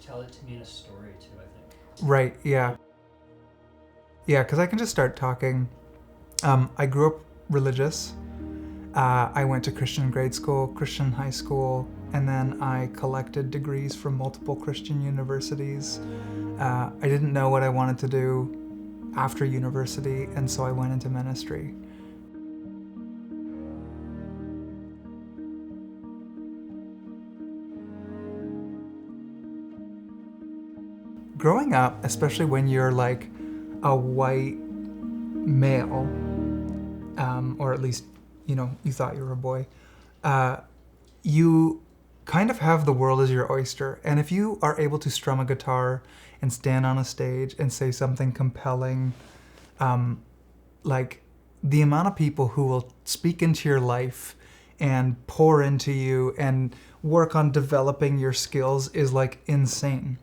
tell it to me in a story too, I think. Right, yeah. Yeah, because I can just start talking. I grew up religious. I went to Christian grade school, Christian high school, and then I collected degrees from multiple Christian universities. I didn't know what I wanted to do after university, and so I went into ministry. Growing up, especially when you're like a white male, or at least, you thought you were a boy, you kind of have the world as your oyster. And if you are able to strum a guitar and stand on a stage and say something compelling, like the amount of people who will speak into your life and pour into you and work on developing your skills is like insane.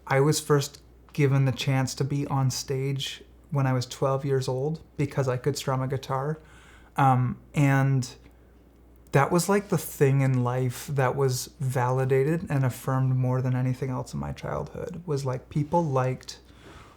I was first given the chance to be on stage when I was 12 years old because I could strum a guitar. And that was like the thing in life that was validated and affirmed more than anything else in my childhood, was like people liked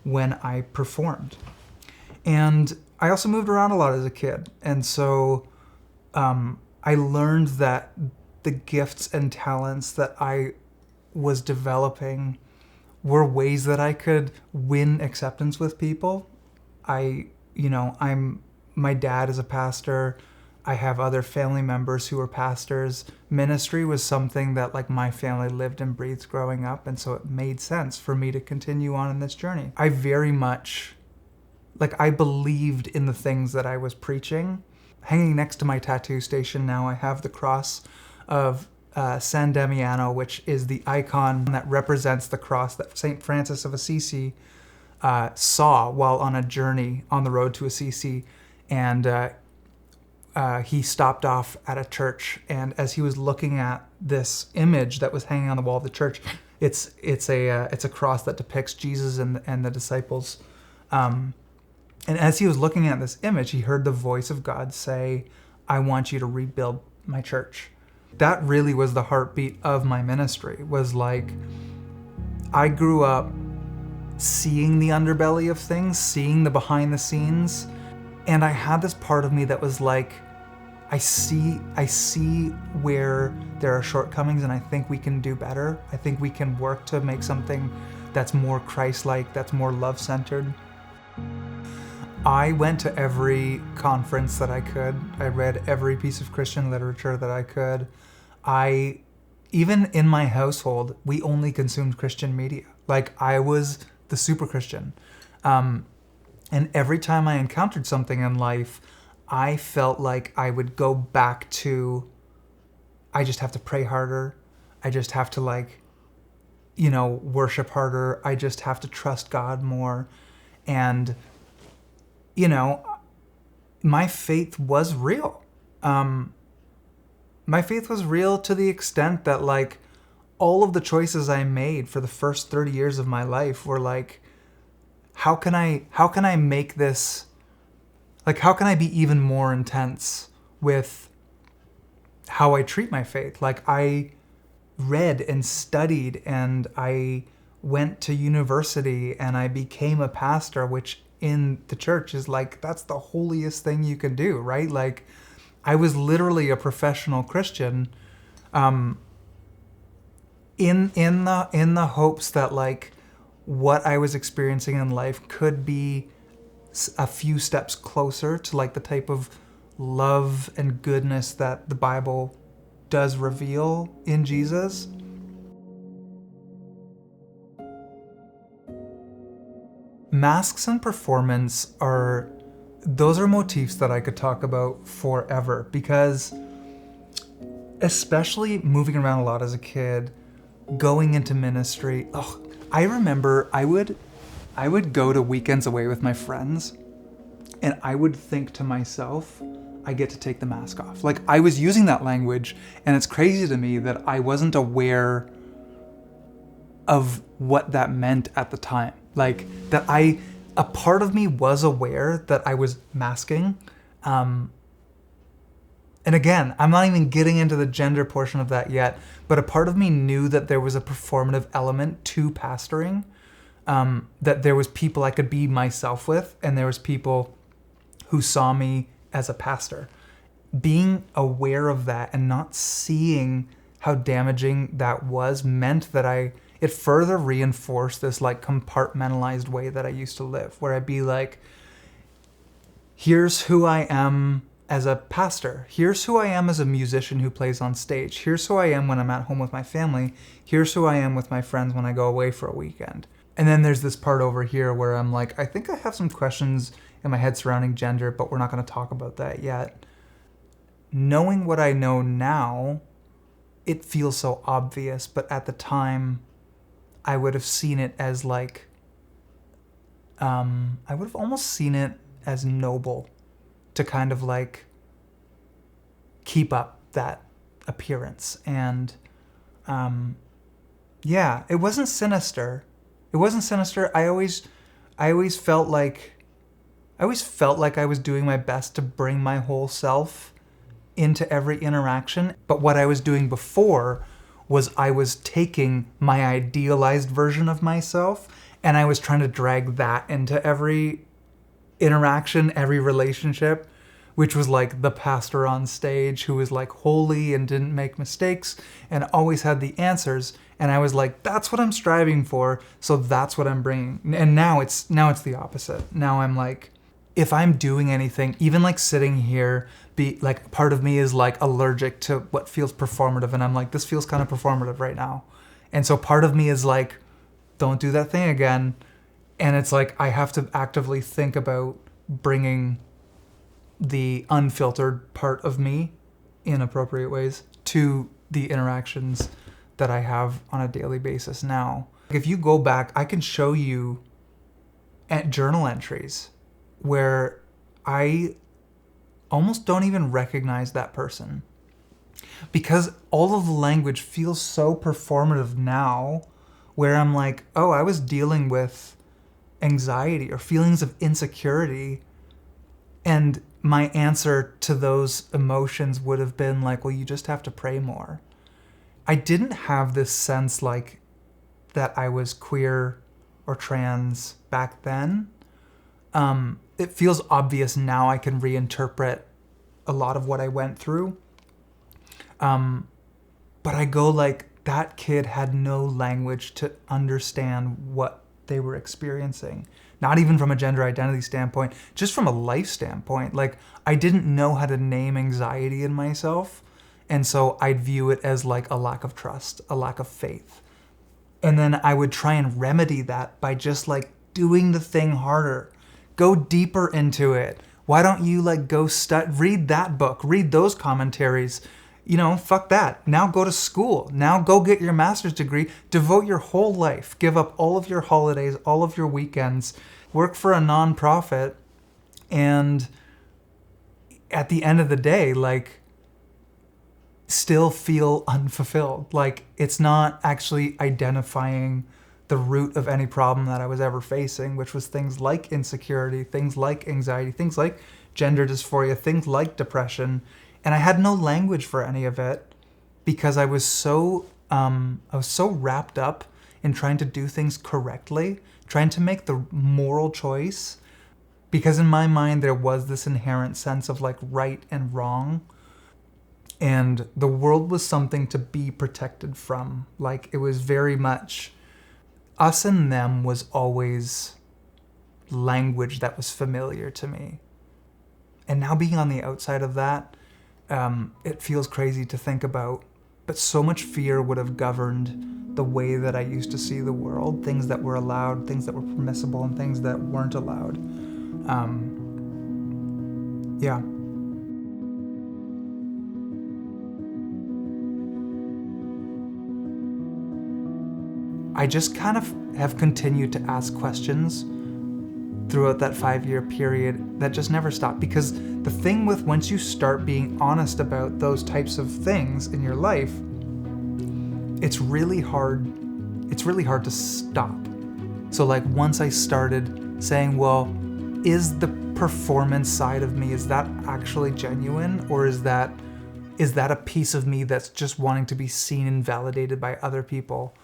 when I performed. And I also moved around a lot as a kid. And so I learned that the gifts and talents that I was developing were ways that I could win acceptance with people. My dad is a pastor. I have other family members who are pastors. Ministry was something that like my family lived and breathed growing up, and so it made sense for me to continue on in this journey. I very much, I believed in the things that I was preaching. Hanging next to my tattoo station now, I have the cross of San Damiano, which is the icon that represents the cross that St. Francis of Assisi saw while on a journey on the road to Assisi. And he stopped off at a church, and as he was looking at this image that was hanging on the wall of the church, it's a cross that depicts Jesus and the disciples. And as he was looking at this image, he heard the voice of God say, "I want you to rebuild my church." That really was the heartbeat of my ministry, was like, I grew up seeing the underbelly of things, seeing the behind the scenes, and I had this part of me that was like, I see where there are shortcomings, and I think we can do better. I think we can work to make something that's more Christ-like, that's more love-centered. I went to every conference that I could. I read every piece of Christian literature that I could. Even in my household, we only consumed Christian media. Like, I was the super Christian. And every time I encountered something in life, I felt like I would go back to, I just have to pray harder. I just have to worship harder. I just have to trust God more. And my faith was real. My faith was real to the extent that all of the choices I made for the first 30 years of my life were like, how can I make this, how can I be even more intense with how I treat my faith? I read and studied, and I went to university, and I became a pastor, which in the church is that's the holiest thing you can do, right? I was literally a professional Christian, in the hopes that what I was experiencing in life could be a few steps closer to the type of love and goodness that the Bible does reveal in Jesus. Masks and performance those are motifs that I could talk about forever, because especially moving around a lot as a kid, going into ministry, I remember I would go to weekends away with my friends, and I would think to myself, I get to take the mask off. I was using that language, and it's crazy to me that I wasn't aware of what that meant at the time. A part of me was aware that I was masking, And again, I'm not even getting into the gender portion of that yet, but a part of me knew that there was a performative element to pastoring, that there was people I could be myself with, and there was people who saw me as a pastor. Being aware of that and not seeing how damaging that was meant that it further reinforced this like compartmentalized way that I used to live, where I'd be like, here's who I am as a pastor. Here's who I am as a musician who plays on stage. Here's who I am when I'm at home with my family. Here's who I am with my friends when I go away for a weekend. And then there's this part over here where I'm like, I think I have some questions in my head surrounding gender, but we're not going to talk about that yet. Knowing what I know now, it feels so obvious, but at the time, I would have seen it as like, I would have almost seen it as noble to kind of like keep up that appearance. And yeah, it wasn't sinister. It wasn't sinister. I always felt like I was doing my best to bring my whole self into every interaction. But what I was doing before was I was taking my idealized version of myself and I was trying to drag that into every interaction, every relationship, which was like the pastor on stage who was like holy and didn't make mistakes and always had the answers. And I was like, that's what I'm striving for, so that's what I'm bringing. And now it's the opposite. Now I'm like, if I'm doing anything, even like sitting here, part of me is like allergic to what feels performative, and I'm like, this feels kind of performative right now. And so part of me is like, don't do that thing again. And it's like, I have to actively think about bringing the unfiltered part of me in appropriate ways to the interactions that I have on a daily basis now. If you go back, I can show you journal entries where I almost don't even recognize that person, because all of the language feels so performative now, where I'm like, oh, I was dealing with anxiety or feelings of insecurity, and my answer to those emotions would have been like, well, you just have to pray more. I didn't have this sense like that I was queer or trans back then. It feels obvious now. I can reinterpret a lot of what I went through. But I go like, that kid had no language to understand what they were experiencing. Not even from a gender identity standpoint, just from a life standpoint. Like, I didn't know how to name anxiety in myself. And so I'd view it as like a lack of trust, a lack of faith. And then I would try and remedy that by just like doing the thing harder. Go deeper into it. Why don't you like go read that book, read those commentaries? You know, fuck that. Now go to school. Now go get your master's degree. Devote your whole life. Give up all of your holidays, all of your weekends. Work for a nonprofit. And at the end of the day, like, still feel unfulfilled. Like, it's not actually identifying the root of any problem that I was ever facing, which was things like insecurity, things like anxiety, things like gender dysphoria, things like depression. And I had no language for any of it because I was so wrapped up in trying to do things correctly, trying to make the moral choice. Because in my mind, there was this inherent sense of like right and wrong. And the world was something to be protected from. Like, it was very much us and them was always language that was familiar to me. And now being on the outside of that, it feels crazy to think about, but so much fear would have governed the way that I used to see the world, things that were allowed, things that were permissible, and things that weren't allowed. Yeah. I just kind of have continued to ask questions throughout that 5-year period that just never stopped. Because the thing with once you start being honest about those types of things in your life, it's really hard to stop. So like once I started saying, well, is the performance side of me, is that actually genuine, or is that is that a piece of me that's just wanting to be seen and validated by other people?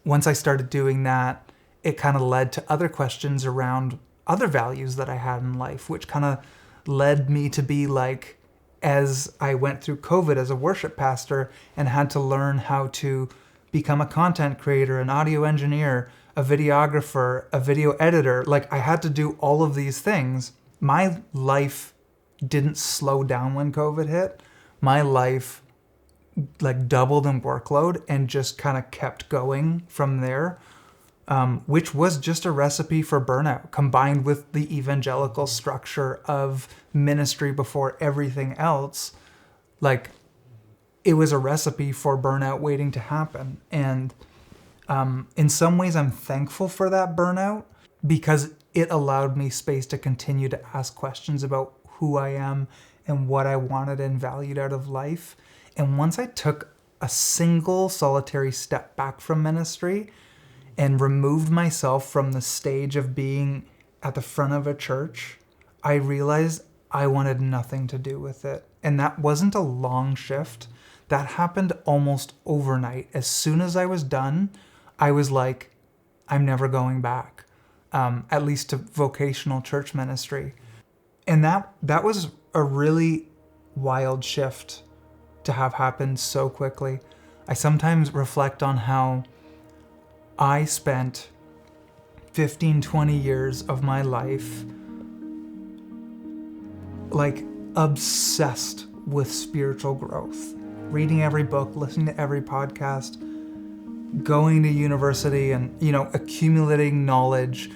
Once I started doing that, it kind of led to other questions around other values that I had in life, which kind of led me to be like, as I went through COVID as a worship pastor and had to learn how to become a content creator, an audio engineer, a videographer, a video editor, like I had to do all of these things. My life didn't slow down when COVID hit. My life like doubled in workload and just kind of kept going from there, which was just a recipe for burnout, combined with the evangelical structure of ministry before everything else. Like, it was a recipe for burnout waiting to happen. And in some ways, I'm thankful for that burnout because it allowed me space to continue to ask questions about who I am and what I wanted and valued out of life. And once I took a single solitary step back from ministry and removed myself from the stage of being at the front of a church, I realized I wanted nothing to do with it. And that wasn't a long shift. That happened almost overnight. As soon as I was done, I was like, I'm never going back, at least to vocational church ministry. And that was a really wild shift to have happened so quickly. I sometimes reflect on how I spent 15, 20 years of my life like obsessed with spiritual growth, reading every book, listening to every podcast, going to university and, accumulating knowledge,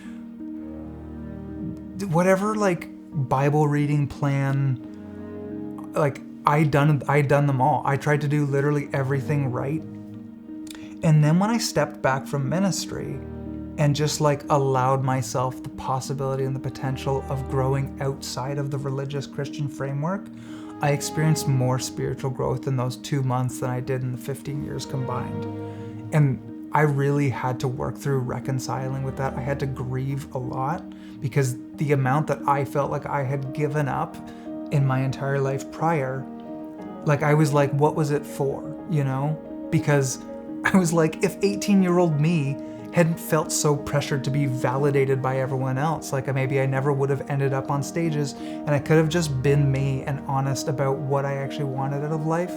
whatever like Bible reading plan, like I'd done them all. I tried to do literally everything right. And then when I stepped back from ministry and just like allowed myself the possibility and the potential of growing outside of the religious Christian framework, I experienced more spiritual growth in those 2 months than I did in the 15 years combined. And I really had to work through reconciling with that. I had to grieve a lot because the amount that I felt like I had given up in my entire life prior, like I was like, what was it for, Because I was like, if 18-year-old me hadn't felt so pressured to be validated by everyone else, like maybe I never would have ended up on stages and I could have just been me and honest about what I actually wanted out of life.